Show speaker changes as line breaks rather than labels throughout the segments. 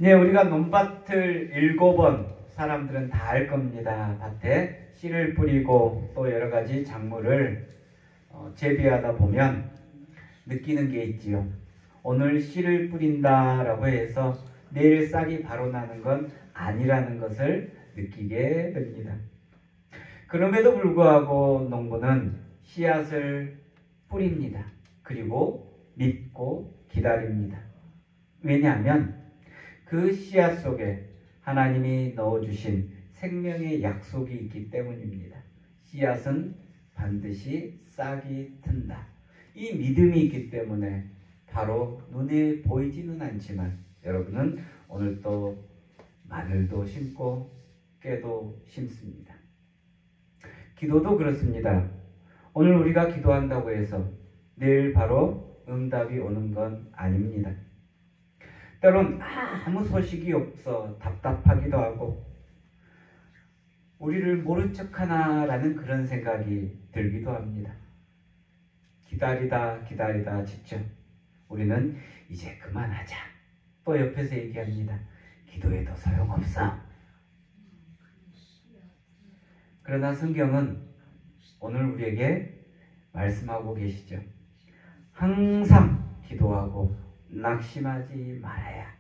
네, 우리가 논밭을 읽어본 사람들은 다 알 겁니다. 밭에 씨를 뿌리고 또 여러 가지 작물을 재배하다 보면 느끼는 게 있지요. 오늘 씨를 뿌린다라고 해서 내일 싹이 바로 나는 건 아니라는 것을 느끼게 됩니다. 그럼에도 불구하고 농부는 씨앗을 뿌립니다. 그리고 믿고 기다립니다. 왜냐하면 그 씨앗 속에 하나님이 넣어주신 생명의 약속이 있기 때문입니다. 씨앗은 반드시 싹이 튼다. 이 믿음이 있기 때문에 바로 눈에 보이지는 않지만 여러분은 오늘 또 마늘도 심고 깨도 심습니다. 기도도 그렇습니다. 오늘 우리가 기도한다고 해서 내일 바로 응답이 오는 건 아닙니다. 때론 아무 소식이 없어 답답하기도 하고 우리를 모른 척하나라는 그런 생각이 들기도 합니다. 기다리다 지쳐 우리는 이제 그만하자. 또 옆에서 얘기합니다. 기도해도 소용없어. 그러나 성경은 오늘 우리에게 말씀하고 계시죠. 항상 기도하고 낙심하지 말아야.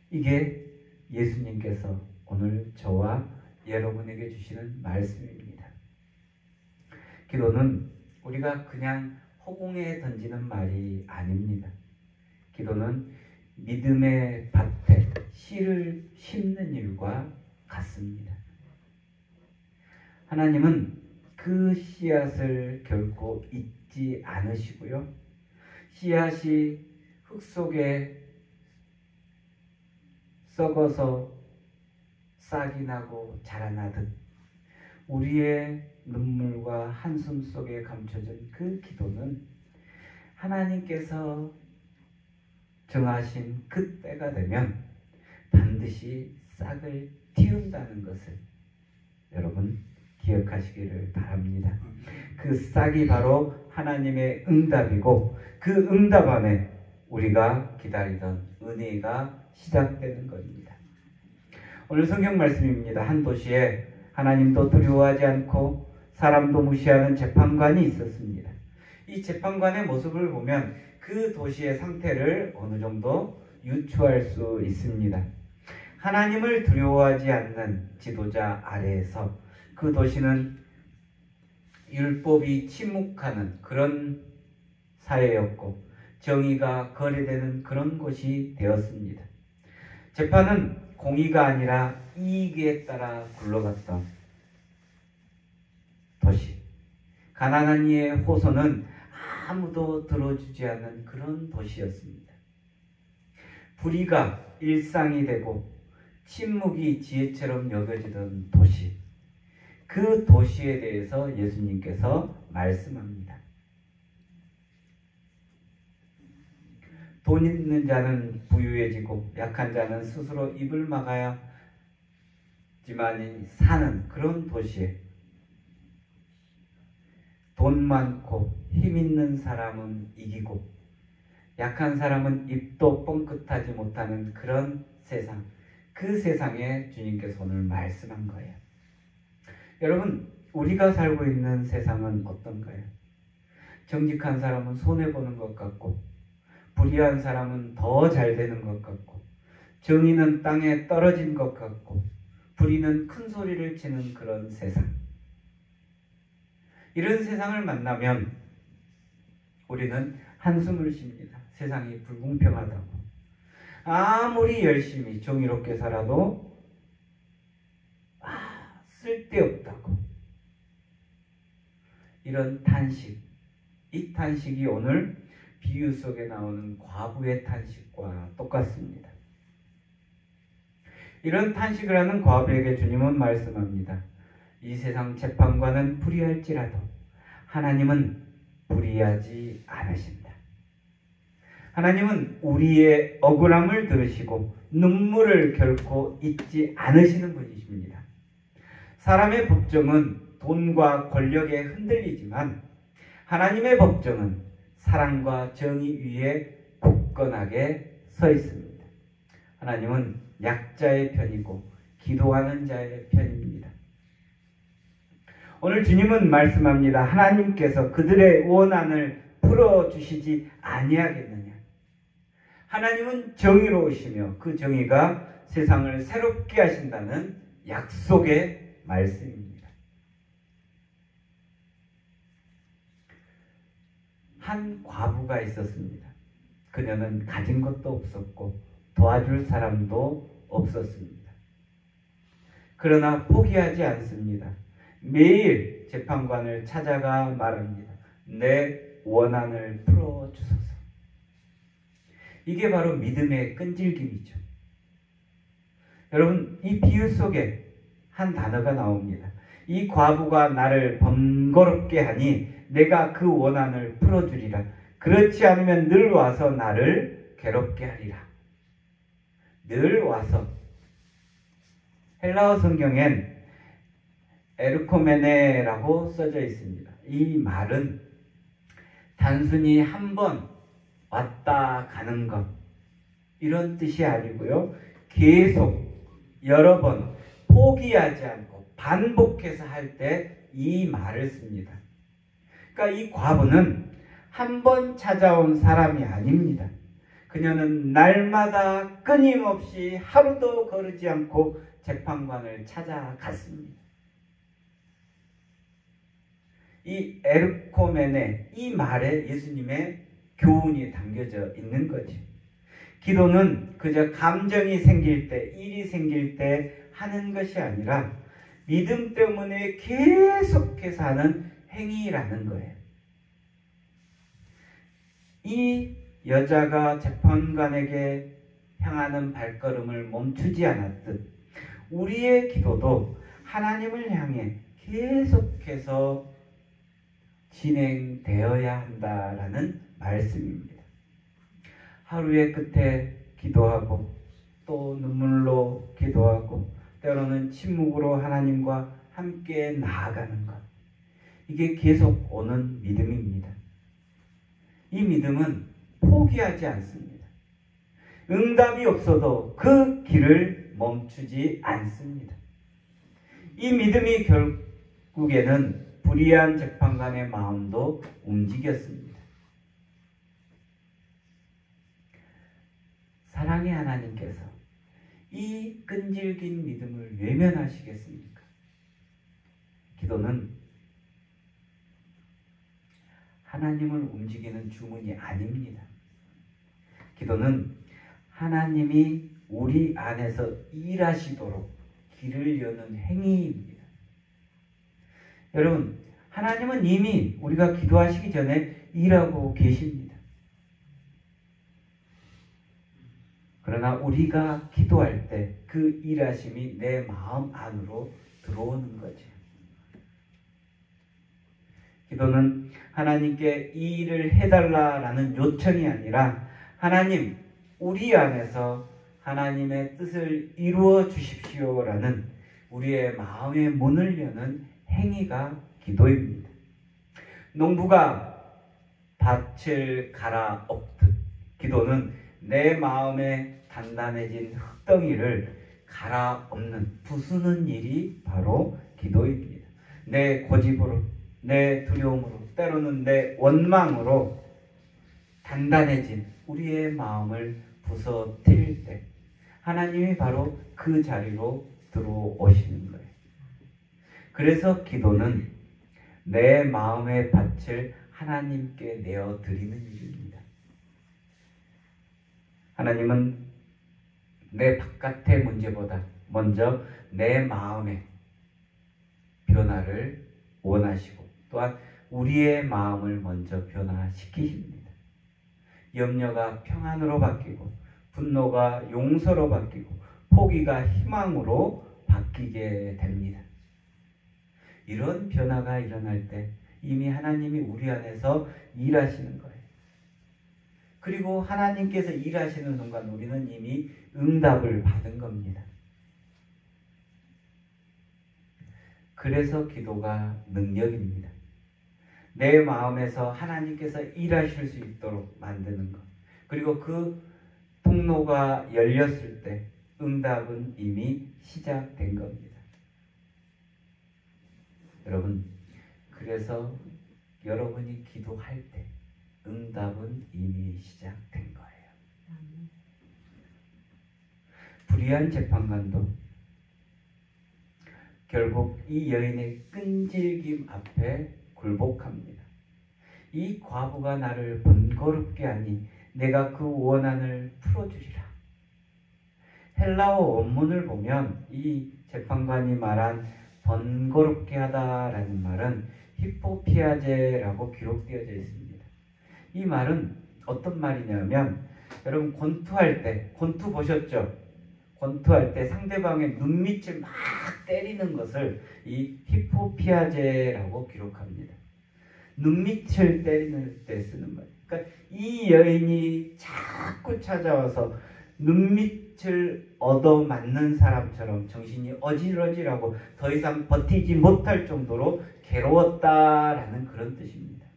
이게 예수님께서 오늘 저와 여러분에게 주시는 말씀입니다. 기도는 우리가 그냥 허공에 던지는 말이 아닙니다. 기도는 믿음의 밭에 씨를 심는 일과 같습니다. 하나님은 그 씨앗을 결코 잊지 않으시고요. 씨앗이 흙 속에 썩어서 싹이 나고 자라나듯 우리의 눈물과 한숨 속에 감춰진 그 기도는 하나님께서 정하신 그 때가 되면 반드시 싹을 틔운다는 것을 여러분 기억하시기를 바랍니다. 그 싹이 바로 하나님의 응답이고 그 응답 안에 우리가 기다리던 은혜가 시작되는 겁니다. 오늘 성경 말씀입니다. 한 도시에 하나님도 두려워하지 않고 사람도 무시하는 재판관이 있었습니다. 이 재판관의 모습을 보면 그 도시의 상태를 어느 정도 유추할 수 있습니다. 하나님을 두려워하지 않는 지도자 아래에서 그 도시는 율법이 침묵하는 그런 사회였고 정의가 거래되는 그런 곳이 되었습니다. 재판은 공의가 아니라 이익에 따라 굴러갔던 도시. 가난한 이의 호소는 아무도 들어주지 않는 그런 도시였습니다. 불의가 일상이 되고 침묵이 지혜처럼 여겨지던 도시. 그 도시에 대해서 예수님께서 말씀합니다. 돈 있는 자는 부유해지고 약한 자는 스스로 입을 막아야지만 사는 그런 도시에 돈 많고 힘 있는 사람은 이기고 약한 사람은 입도 뻥끗하지 못하는 그런 세상, 그 세상에 주님께서 오늘 말씀한 거예요. 여러분, 우리가 살고 있는 세상은 어떤가요? 정직한 사람은 손해보는 것 같고 불의한 사람은 더 잘 되는 것 같고 정의는 땅에 떨어진 것 같고 불의는 큰 소리를 치는 그런 세상. 이런 세상을 만나면 우리는 한숨을 쉽니다. 세상이 불공평하다고. 아무리 열심히 정의롭게 살아도 쓸데없다고. 이런 탄식, 이 탄식이 오늘 비유 속에 나오는 과부의 탄식과 똑같습니다. 이런 탄식을 하는 과부에게 주님은 말씀합니다. 이 세상 재판관은 불의할지라도 하나님은 불의하지 않으신다. 하나님은 우리의 억울함을 들으시고 눈물을 결코 잊지 않으시는 분이십니다. 사람의 법정은 돈과 권력에 흔들리지만 하나님의 법정은 사랑과 정의 위에 굳건하게 서 있습니다. 하나님은 약자의 편이고 기도하는 자의 편입니다. 오늘 주님은 말씀합니다. 하나님께서 그들의 원한을 풀어주시지 아니하겠느냐. 하나님은 정의로우시며 그 정의가 세상을 새롭게 하신다는 약속의 말씀입니다. 한 과부가 있었습니다. 그녀는 가진 것도 없었고 도와줄 사람도 없었습니다. 그러나 포기하지 않습니다. 매일 재판관을 찾아가 말합니다. 내 원한을 풀어주소서. 이게 바로 믿음의 끈질김이죠. 여러분, 이 비유 속에 한 단어가 나옵니다. 이 과부가 나를 번거롭게 하니 내가 그 원한을 풀어주리라. 그렇지 않으면 늘 와서 나를 괴롭게 하리라. 늘 와서. 헬라어 성경엔 에르코메네라고 써져 있습니다. 이 말은 단순히 한 번 왔다 가는 것 이런 뜻이 아니고요. 계속 여러 번 포기하지 않고 반복해서 할 때 이 말을 씁니다. 그러니까 이 과부는 한 번 찾아온 사람이 아닙니다. 그녀는 날마다 끊임없이 하루도 거르지 않고 재판관을 찾아갔습니다. 이 에르코메네, 이 말에 예수님의 교훈이 담겨져 있는 거죠. 기도는 그저 감정이 생길 때, 일이 생길 때 하는 것이 아니라 믿음 때문에 계속해서 하는 행위라는 거예요. 이 여자가 재판관에게 향하는 발걸음을 멈추지 않았듯 우리의 기도도 하나님을 향해 계속해서 진행되어야 한다라는 말씀입니다. 하루의 끝에 기도하고 또 눈물로 기도하고 때로는 침묵으로 하나님과 함께 나아가는 것. 이게 계속 오는 믿음입니다. 이 믿음은 포기하지 않습니다. 응답이 없어도 그 길을 멈추지 않습니다. 이 믿음이 결국에는 불의한 재판관의 마음도 움직였습니다. 사랑의 하나님께서 이 끈질긴 믿음을 외면하시겠습니까? 기도는 하나님을 움직이는 주문이 아닙니다. 기도는 하나님이 우리 안에서 일하시도록 길을 여는 행위입니다. 여러분, 하나님은 이미 우리가 기도하시기 전에 일하고 계십니다. 그러나 우리가 기도할 때 그 일하심이 내 마음 안으로 들어오는 거죠. 기도는 하나님께 이 일을 해달라라는 요청이 아니라 하나님, 우리 안에서 하나님의 뜻을 이루어 주십시오라는 우리의 마음의 문을 여는 행위가 기도입니다. 농부가 밭을 갈아 엎듯 기도는 내 마음에 단단해진 흙덩이를 갈아 엎는, 부수는 일이 바로 기도입니다. 내 고집으로, 내 두려움으로, 때로는 내 원망으로 단단해진 우리의 마음을 부서뜨릴 때 하나님이 바로 그 자리로 들어오시는 거예요. 그래서 기도는 내 마음의 밭을 하나님께 내어드리는 일입니다. 하나님은 내 바깥의 문제보다 먼저 내 마음의 변화를 원하시고 또한 우리의 마음을 먼저 변화시키십니다. 염려가 평안으로 바뀌고 분노가 용서로 바뀌고 포기가 희망으로 바뀌게 됩니다. 이런 변화가 일어날 때 이미 하나님이 우리 안에서 일하시는 거예요. 그리고 하나님께서 일하시는 순간 우리는 이미 응답을 받은 겁니다. 그래서 기도가 능력입니다. 내 마음에서 하나님께서 일하실 수 있도록 만드는 것. 그리고 그 통로가 열렸을 때 응답은 이미 시작된 겁니다. 여러분, 그래서 여러분이 기도할 때 응답은 이미 시작된 거예요. 불의한 재판관도 결국 이 여인의 끈질김 앞에 굴복합니다. 이 과부가 나를 번거롭게 하니 내가 그 원한을 풀어주리라. 헬라어 원문을 보면 이 재판관이 말한 번거롭게 하다라는 말은 히포피아제라고 기록되어져 있습니다. 이 말은 어떤 말이냐면, 여러분 권투할 때, 권투 보셨죠? 권투할 때 상대방의 눈밑을 막 때리는 것을 이 히포피아제라고 기록합니다. 눈밑을 때리는 때 쓰는 말. 그러니까 이 여인이 자꾸 찾아와서 눈밑을 얻어맞는 사람처럼 정신이 어질어질하고 더 이상 버티지 못할 정도로 괴로웠다라는 그런 뜻입니다.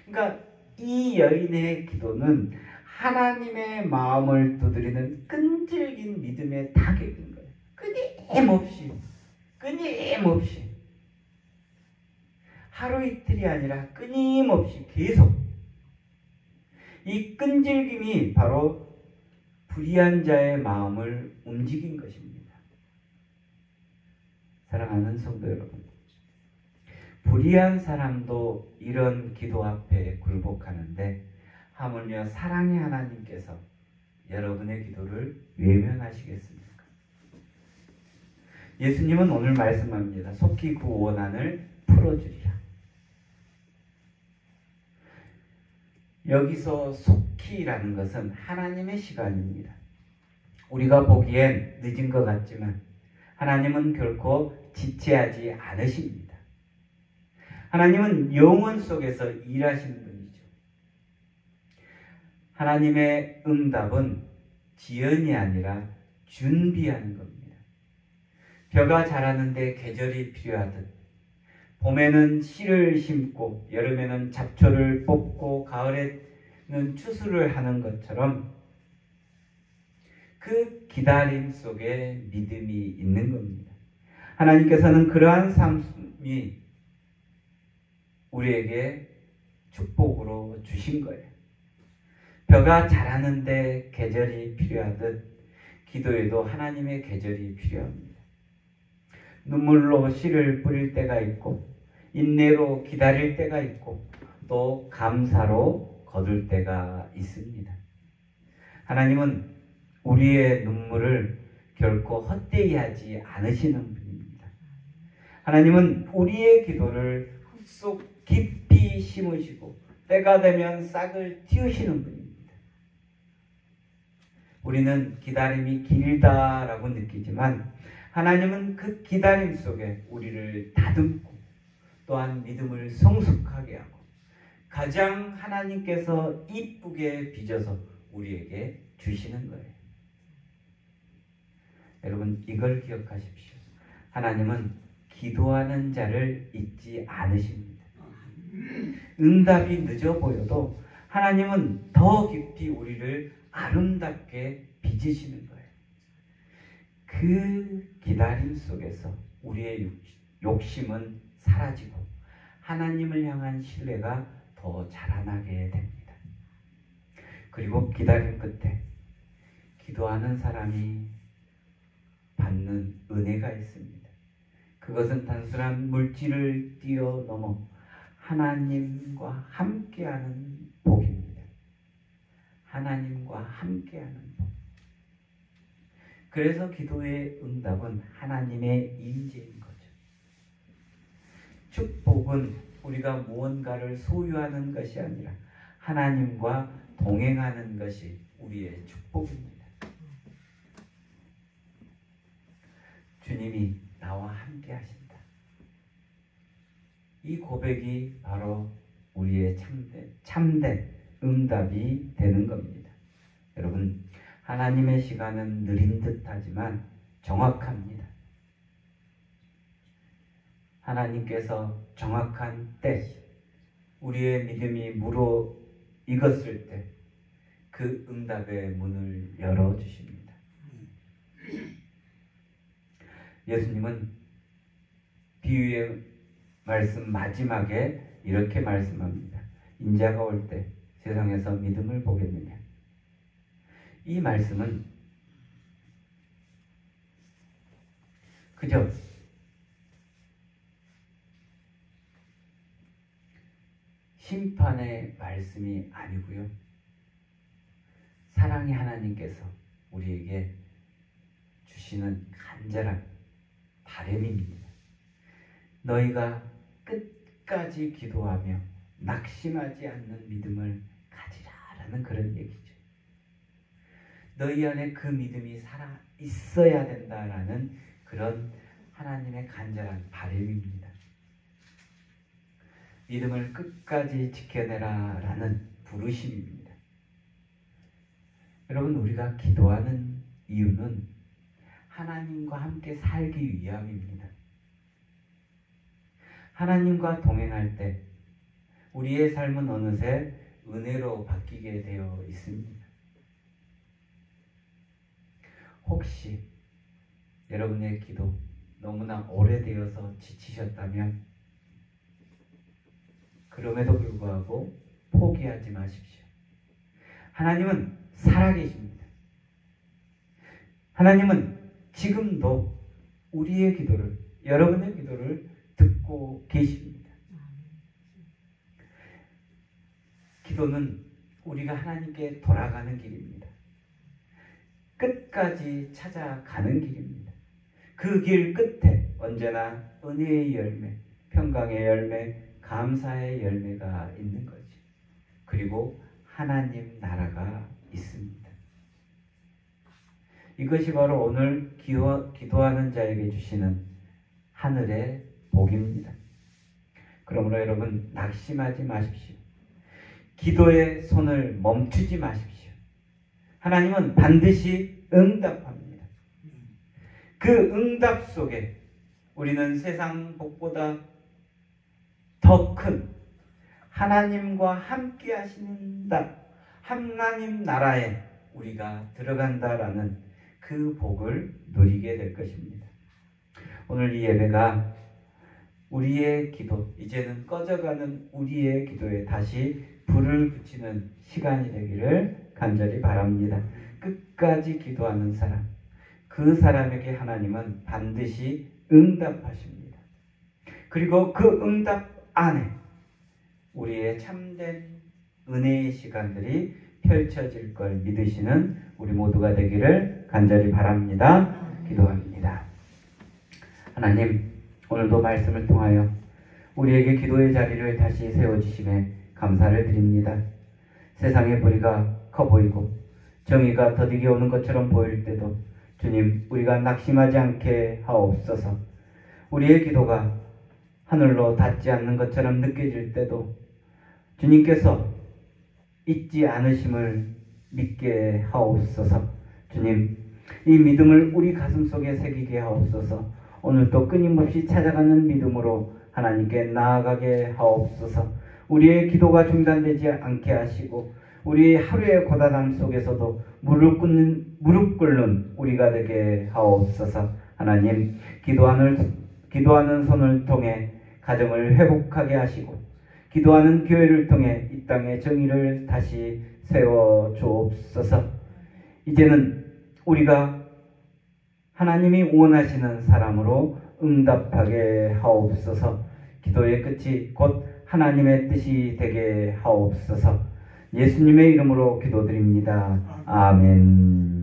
그러니까 이 여인의 기도는 하나님의 마음을 두드리는 끈질긴 믿음의 타격인 거예요. 끊임없이 하루 이틀이 아니라 끊임없이 계속. 이 끈질김이 바로 불의한 자의 마음을 움직인 것입니다. 사랑하는 성도 여러분, 불의한 사람도 이런 기도 앞에 굴복하는데 하물며 사랑의 하나님께서 여러분의 기도를 외면하시겠습니까? 예수님은 오늘 말씀합니다. 속히 그 원한을 풀어주리라. 여기서 속히라는 것은 하나님의 시간입니다. 우리가 보기엔 늦은 것 같지만 하나님은 결코 지체하지 않으십니다. 하나님은 영원 속에서 일하시는 분이죠. 하나님의 응답은 지연이 아니라 준비하는 겁니다. 벼가 자라는데 계절이 필요하듯 봄에는 씨를 심고 여름에는 잡초를 뽑고 가을에는 추수를 하는 것처럼 그 기다림 속에 믿음이 있는 겁니다. 하나님께서는 그러한 삶이 우리에게 축복으로 주신 거예요. 벼가 자라는데 계절이 필요하듯 기도에도 하나님의 계절이 필요합니다. 눈물로 씨를 뿌릴 때가 있고 인내로 기다릴 때가 있고 또 감사로 거둘 때가 있습니다. 하나님은 우리의 눈물을 결코 헛되이 하지 않으시는 분입니다. 하나님은 우리의 기도를 흙속 깊이 심으시고 때가 되면 싹을 틔우시는 분입니다. 우리는 기다림이 길다라고 느끼지만 하나님은 그 기다림 속에 우리를 다듬고 또한 믿음을 성숙하게 하고 가장 하나님께서 이쁘게 빚어서 우리에게 주시는 거예요. 여러분, 이걸 기억하십시오. 하나님은 기도하는 자를 잊지 않으십니다. 응답이 늦어 보여도 하나님은 더 깊이 우리를 아름답게 빚으시는 거예요. 그 기다림 속에서 우리의 욕심은 사라지고 하나님을 향한 신뢰가 더 자라나게 됩니다. 그리고 기다림 끝에 기도하는 사람이 받는 은혜가 있습니다. 그것은 단순한 물질을 뛰어넘어 하나님과 함께하는 복입니다. 하나님과 함께하는 복. 그래서 기도의 응답은 하나님의 임재인 거죠. 축복은 우리가 무언가를 소유하는 것이 아니라 하나님과 동행하는 것이 우리의 축복입니다. 주님이 나와 함께 하신다. 이 고백이 바로 우리의 참된 응답이 되는 겁니다. 여러분, 하나님의 시간은 느린 듯하지만 정확합니다. 하나님께서 정확한 때, 우리의 믿음이 무르익었을 때, 그 응답의 문을 열어주십니다. 예수님은 비유의 말씀 마지막에 이렇게 말씀합니다. 인자가 올 때 세상에서 믿음을 보겠느냐. 이 말씀은 그저 심판의 말씀이 아니고요. 사랑의 하나님께서 우리에게 주시는 간절한 바람입니다. 너희가 끝까지 기도하며 낙심하지 않는 믿음을 가지라라는 그런 얘기죠. 너희 안에 그 믿음이 살아 있어야 된다라는 그런 하나님의 간절한 바람입니다. 믿음을 끝까지 지켜내라라는 부르심입니다. 여러분, 우리가 기도하는 이유는 하나님과 함께 살기 위함입니다. 하나님과 동행할 때 우리의 삶은 어느새 은혜로 바뀌게 되어 있습니다. 혹시 여러분의 기도 너무나 오래되어서 지치셨다면 그럼에도 불구하고 포기하지 마십시오. 하나님은 살아계십니다. 하나님은 지금도 우리의 기도를, 여러분의 기도를 듣고 계십니다. 기도는 우리가 하나님께 돌아가는 길입니다. 끝까지 찾아가는 길입니다. 그 길 끝에 언제나 은혜의 열매, 평강의 열매, 감사의 열매가 있는 거죠. 그리고 하나님 나라가 있습니다. 이것이 바로 오늘 기도하는 자에게 주시는 하늘의 복입니다. 그러므로 여러분, 낙심하지 마십시오. 기도의 손을 멈추지 마십시오. 하나님은 반드시 응답합니다. 그 응답 속에 우리는 세상 복보다 더 큰 하나님과 함께 하신다, 하나님 나라에 우리가 들어간다라는 그 복을 누리게 될 것입니다. 오늘 이 예배가 우리의 기도, 이제는 꺼져가는 우리의 기도에 다시 불을 붙이는 시간이 되기를 간절히 바랍니다. 끝까지 기도하는 사람, 그 사람에게 하나님은 반드시 응답하십니다. 그리고 그 응답 안에 우리의 참된 은혜의 시간들이 펼쳐질 걸 믿으시는 우리 모두가 되기를 간절히 바랍니다. 기도합니다. 하나님, 오늘도 말씀을 통하여 우리에게 기도의 자리를 다시 세워주심에 감사를 드립니다. 세상의 불의가 커 보이고 정의가 더디게 오는 것처럼 보일 때도 주님, 우리가 낙심하지 않게 하옵소서. 우리의 기도가 하늘로 닿지 않는 것처럼 느껴질 때도 주님께서 잊지 않으심을 믿게 하옵소서. 주님, 이 믿음을 우리 가슴속에 새기게 하옵소서. 오늘도 끊임없이 찾아가는 믿음으로 하나님께 나아가게 하옵소서. 우리의 기도가 중단되지 않게 하시고 우리 하루의 고단함 속에서도 무릎 꿇는 우리가 되게 하옵소서. 하나님, 기도하는 손을 통해 가정을 회복하게 하시고 기도하는 교회를 통해 이 땅의 정의를 다시 세워 주옵소서. 이제는 우리가 하나님이 원하시는 사람으로 응답하게 하옵소서. 기도의 끝이 곧 하나님의 뜻이 되게 하옵소서. 예수님의 이름으로 기도드립니다. 아멘.